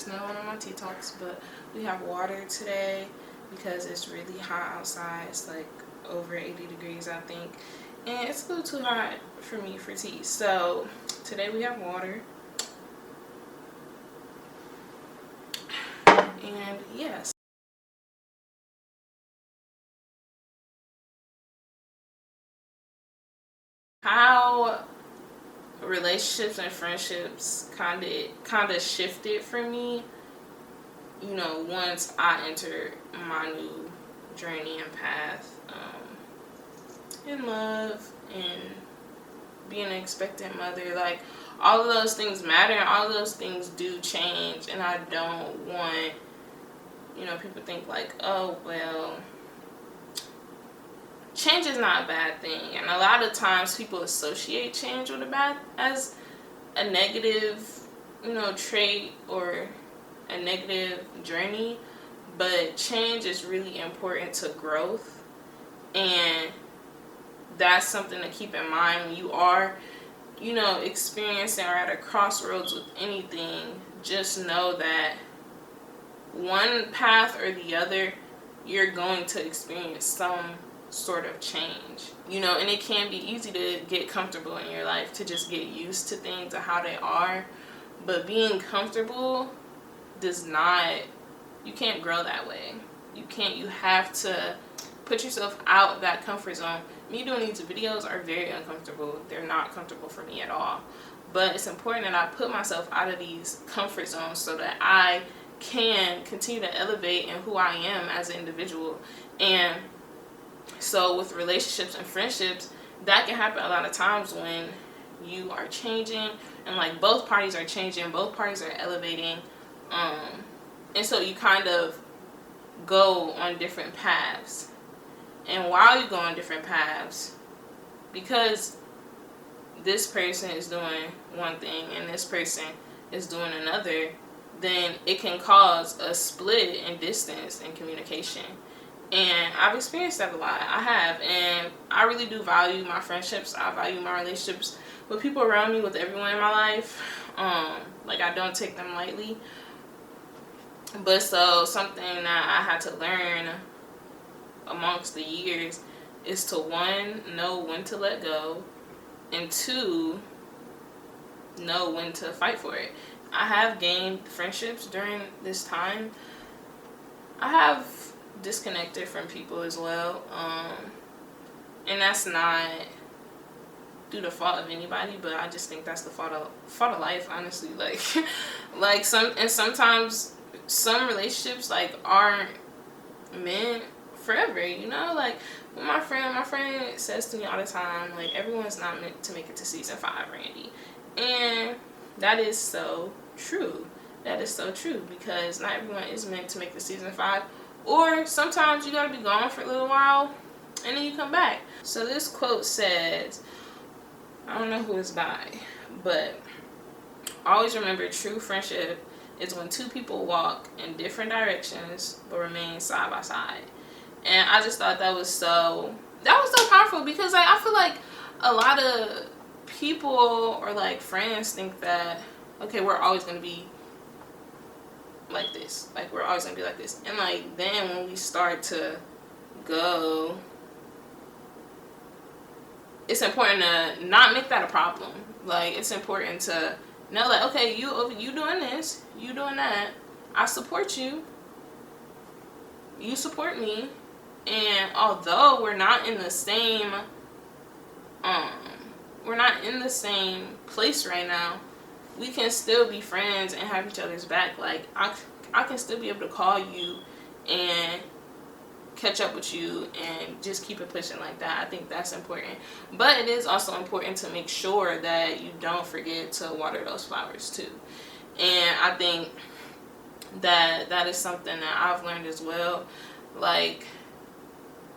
It's not one of my tea talks, but we have water today because it's really hot outside. It's like over 80 degrees, I think, and it's a little too hot for me for tea. So today we have water, and yes. How relationships and friendships kind of shifted for me, you know, once I entered my new journey and path, in love and being an expectant mother. Like, all of those things matter, and all of those things do change, and I don't want, you know, people think like, oh well, change is not a bad thing. And a lot of times people associate change with as a negative, you know, trait or a negative journey, but change is really important to growth, and that's something to keep in mind when you are, you know, experiencing or at a crossroads with anything. Just know that one path or the other, you're going to experience some sort of change, you know. And it can be easy to get comfortable in your life, to just get used to things and how they are, but being comfortable does not, you can't grow that way. You have to put yourself out that comfort zone. Me doing these videos are very uncomfortable. They're not comfortable for me at all, but it's important that I put myself out of these comfort zones so that I can continue to elevate in who I am as an individual. And so with relationships and friendships, that can happen a lot of times when you are changing, and like both parties are changing, both parties are elevating, and so you kind of go on different paths. And while you go on different paths, because this person is doing one thing and this person is doing another, then it can cause a split in distance in communication. And I've experienced that a lot. I have. And I really do value my friendships. I value my relationships with people around me, with everyone in my life. Like, I don't take them lightly. But so something that I had to learn amongst the years is to, one, know when to let go, and two, know when to fight for it. I have gained friendships during this time. I have disconnected from people as well, and that's not through the fault of anybody, but I just think that's the fault of life, honestly. Like sometimes some relationships like aren't meant forever, you know. Like, when my friend says to me all the time, like, everyone's not meant to make it to season 5, Randy. And that is so true. That is so true, because not everyone is meant to make the season 5, or sometimes you gotta be gone for a little while and then you come back. So this quote says, I don't know who it's by, but always remember, true friendship is when two people walk in different directions but remain side by side. And I just thought that was so powerful, because like, I feel like a lot of people or like friends think that, okay, we're always gonna be like this, like we're always gonna be like this, and like then when we start to go, it's important to not make that a problem. Like, it's important to know, like, okay, you doing this, you doing that, I support you, you support me, and although we're not in the same place right now, we can still be friends and have each other's back. Like, I can still be able to call you and catch up with you and just keep it pushing like that. I think that's important. But it is also important to make sure that you don't forget to water those flowers too. And I think that is something that I've learned as well. Like,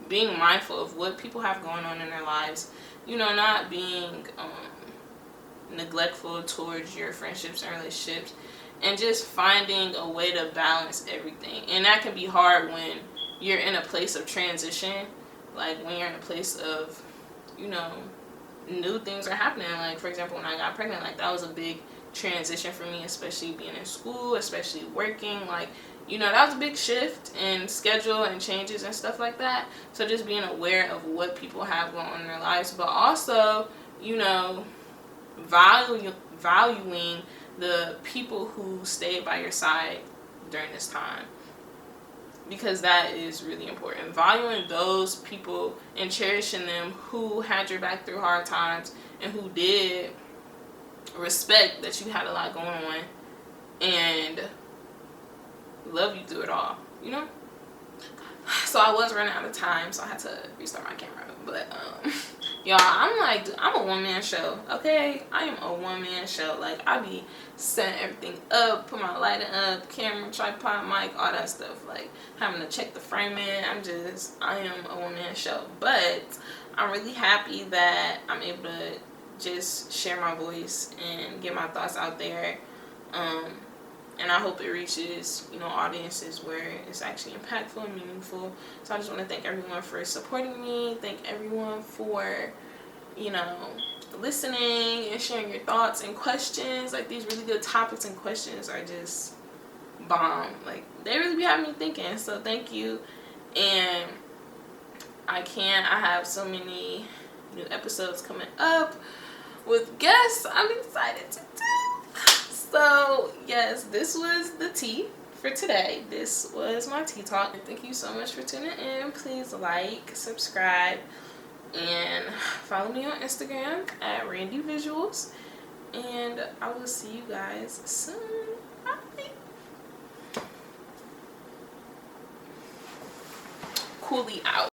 being mindful of what people have going on in their lives, you know, not being neglectful towards your friendships and relationships, and just finding a way to balance everything. And that can be hard when you're in a place of transition, like when you're in a place of, you know, new things are happening. Like, for example, when I got pregnant, like, that was a big transition for me, especially being in school, especially working. Like, you know, that was a big shift in schedule and changes and stuff like that. So just being aware of what people have going on in their lives, but also, you know, valuing the people who stayed by your side during this time, because that is really important. Valuing those people and cherishing them who had your back through hard times and who did respect that you had a lot going on and love you through it all, you know? So I was running out of time, so I had to restart my camera. But y'all, I'm a one-man show, okay? I am a one-man show. Like, I be setting everything up, put my lighting up, camera, tripod, mic, all that stuff. Like, having to check the framing. I am a one-man show. But I'm really happy that I'm able to just share my voice and get my thoughts out there. And I hope it reaches, you know, audiences where it's actually impactful and meaningful. So I just want to thank everyone for supporting me. Thank everyone for, you know, listening and sharing your thoughts and questions. Like, these really good topics and questions are just bomb. Like, they really be having me thinking. So thank you. And I have so many new episodes coming up with guests I'm excited to do. So, yes, this was the tea for today. This was my tea talk. Thank you so much for tuning in. Please like, subscribe, and follow me on Instagram at Randy Visuals. And I will see you guys soon. Bye. Coolly out.